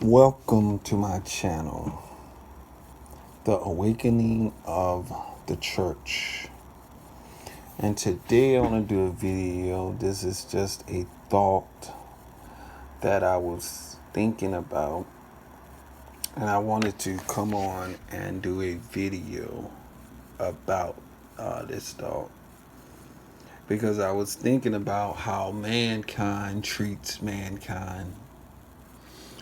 Welcome to my channel, The Awakening of the Church. And today I want to do a video. This is just a thought that I was thinking about, and I wanted to come on and do a video about this thought, because I was thinking about how mankind treats mankind,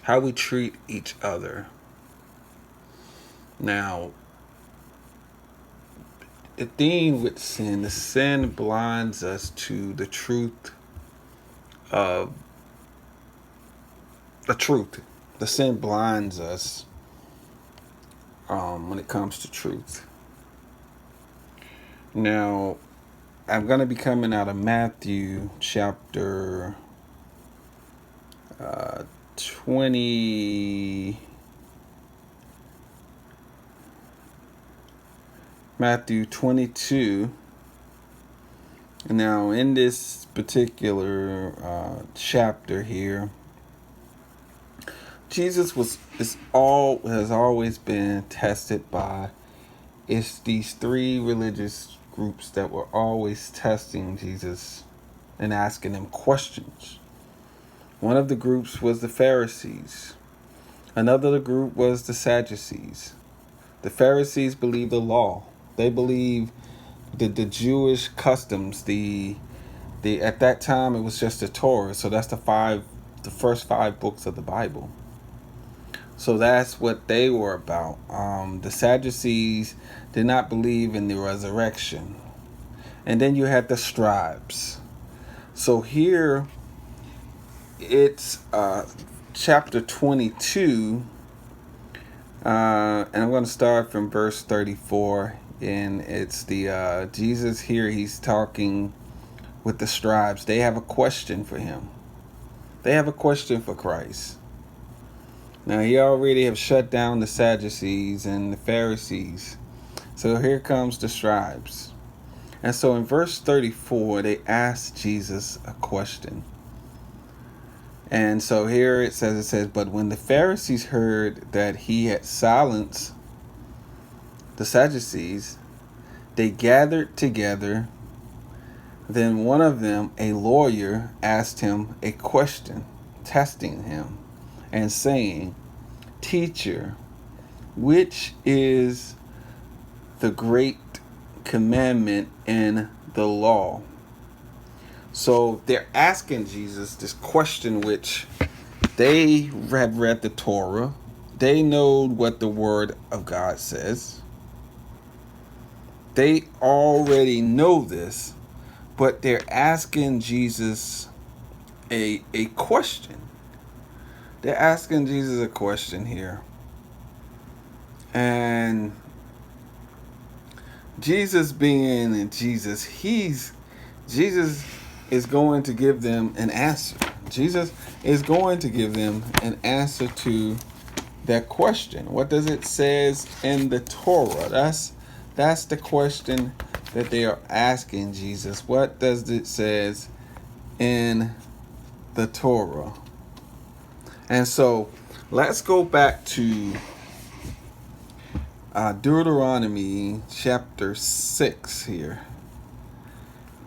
how we treat each other. Now, the thing with sin, the sin blinds us to the truth of the truth. The sin blinds us when it comes to truth. Now, I'm going to be coming out of Matthew chapter 20. Matthew 22. Now, in this particular chapter here, Jesus has always been tested by these three religious groups that were always testing Jesus and asking him questions. One of the groups was the Pharisees. Another group was the Sadducees. The Pharisees believed the law. They believed the Jewish customs. The at that time it was just the Torah, so that's the first five books of the Bible. So that's what they were about. The Sadducees did not believe in the resurrection. And then you had the scribes. So here it's chapter 22, and I'm going to start from verse 34. And it's the Jesus here. He's talking with the scribes. They have a question for him. They have a question for Christ. Now, he already have shut down the Sadducees and the Pharisees. So here comes the scribes. And so in verse 34, they ask Jesus a question. And so here it says, but when the Pharisees heard that he had silenced the Sadducees, they gathered together. Then one of them, a lawyer, asked him a question, testing him and saying, "Teacher, which is the great commandment in the law?" So they're asking Jesus this question, which they have read the Torah. They know what the word of God says. They already know this, but they're asking Jesus a question. They're asking Jesus a question here. And Jesus being Jesus, Jesus is going to give them an answer. Jesus is going to give them an answer to that question. What does it says in the Torah? That's the question that they are asking Jesus. What does it says in the Torah? And so let's go back to Deuteronomy chapter 6 here.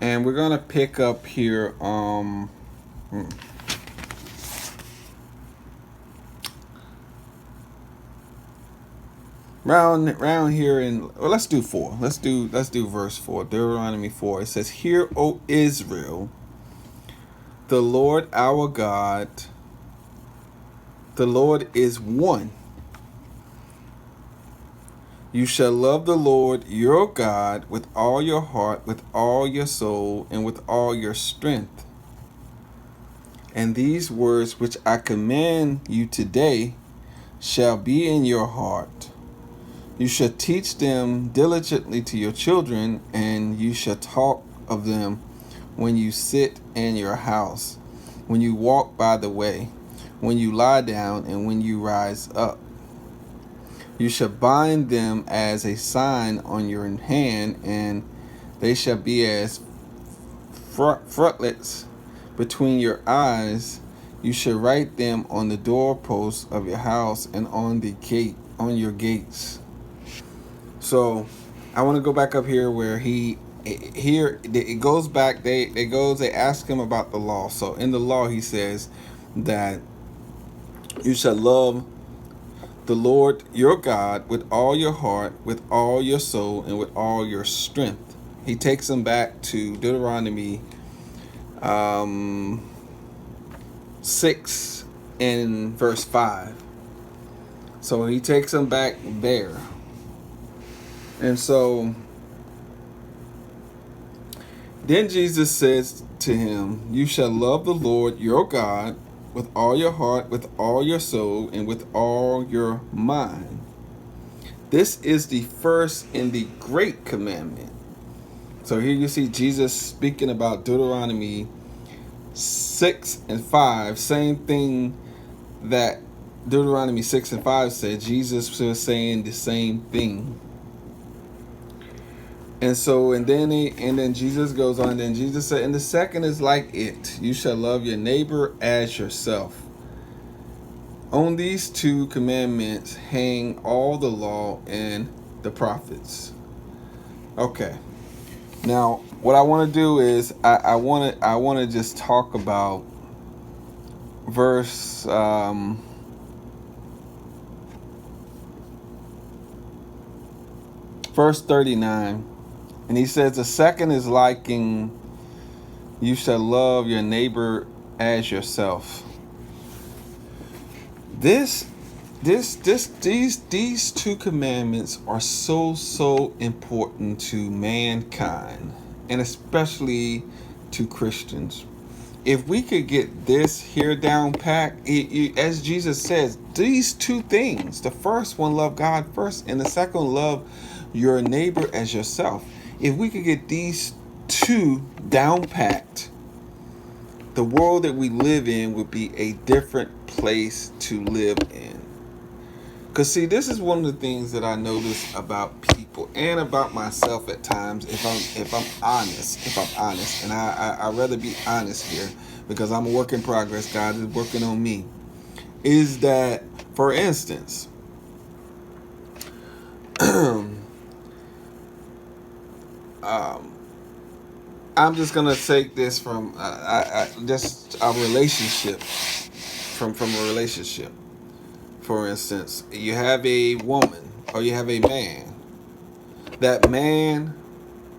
And we're going to pick up here round here in, well, let's do 4. Let's do verse 4. Deuteronomy 4. It says, "Hear, O Israel, the Lord our God, the Lord is one. You shall love the Lord your God with all your heart, with all your soul, and with all your strength. And these words which I command you today shall be in your heart. You shall teach them diligently to your children, and you shall talk of them when you sit in your house, when you walk by the way, when you lie down, and when you rise up. You shall bind them as a sign on your hand, and they shall be as frontlets between your eyes. You should write them on the doorposts of your house and on your gates. So I want to go back up here where it goes back. They ask him about the law. So in the law he says that you shall love the Lord your God with all your heart, with all your soul, and with all your strength. He takes them back to Deuteronomy 6 and verse 5. So he takes them back there. And so then Jesus says to him, you shall love the Lord your God with all your heart, with all your soul, and with all your mind. This is the first and the great commandment. So here you see Jesus speaking about Deuteronomy 6 and 5, same thing that Deuteronomy 6 and 5 said. Jesus was saying the same thing. And so, and then Jesus goes on, then Jesus said, and the second is like it. You shall love your neighbor as yourself. On these two commandments hang all the law and the prophets. Okay. Now, what I want to do is I want to just talk about verse verse 39. And he says, the second is liking, you shall love your neighbor as yourself. These two commandments are so important to mankind, and especially to Christians. If we could get this here down pat, as Jesus says, these two things, the first one, love God first, and the second one, love your neighbor as yourself. If we could get these two down pat, the world that we live in would be a different place to live in. Because see, this is one of the things that I notice about people and about myself at times, if I'm honest, and I'd rather be honest here because I'm a work in progress, God is working on me, is that, for instance, I'm just gonna take this from just a relationship, from a relationship. For instance, you have a woman or you have a man. That man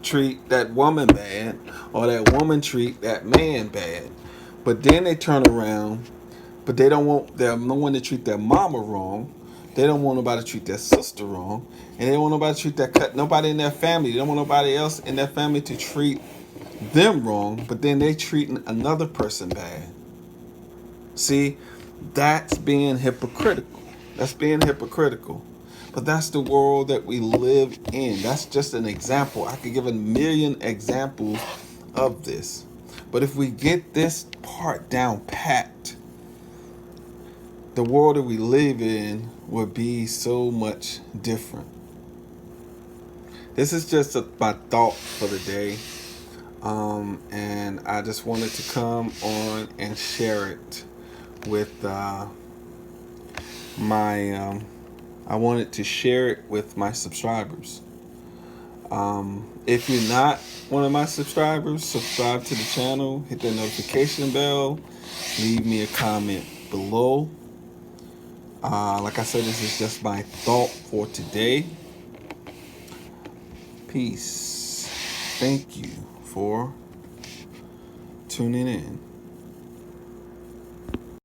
treat that woman bad, or that woman treat that man bad. But then they turn around, but they don't want no one to treat their mama wrong. They don't want nobody to treat their sister wrong, and they don't want nobody to treat nobody in their family. They don't want nobody else in their family to treat them wrong, but then they treating another person bad. See, that's being hypocritical. But that's the world that we live in. That's just an example. I could give a million examples of this. But if we get this part down pat, the world that we live in would be so much different. This is just my thought for the day. And I just wanted to come on and share it with I wanted to share it with my subscribers. If you're not one of my subscribers, subscribe to the channel, hit the notification bell, leave me a comment below. Like I said, this is just my thought for today. Peace. Thank you for tuning in.